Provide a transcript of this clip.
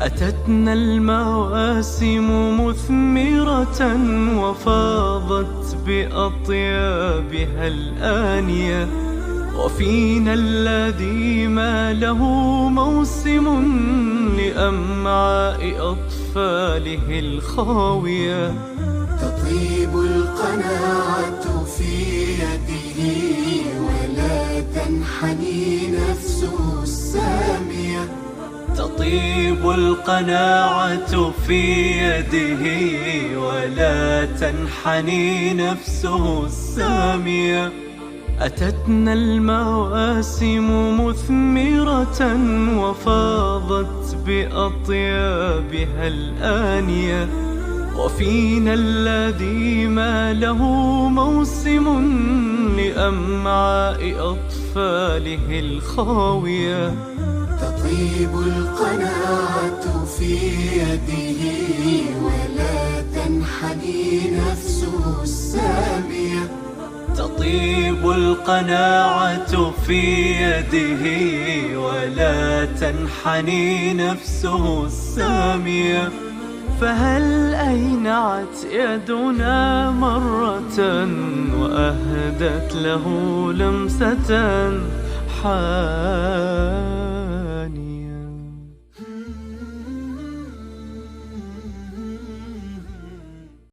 أتتنا المواسم مثمرة وفاضت بأطيابها الآنية، وفينا الذي ما له موسم لأمعاء أطفاله الخاوية. تطيب القناعة في يده ولا تنحني نفسه السامية. تطيب القناعة في يده ولا تنحني نفسه السامية. أتتنا المواسم مثمرة وفاضت بأطيابها الآنية، وفينا الذي ما له موسم لأمعاء أطفاله الخاوية. تطيب القناعة في يده ولا تنحني نفسه السامية. تطيب القناعة في يده ولا تنحني نفسه السامية. فهل أينعت يدنا مرة وأهدت له لمسة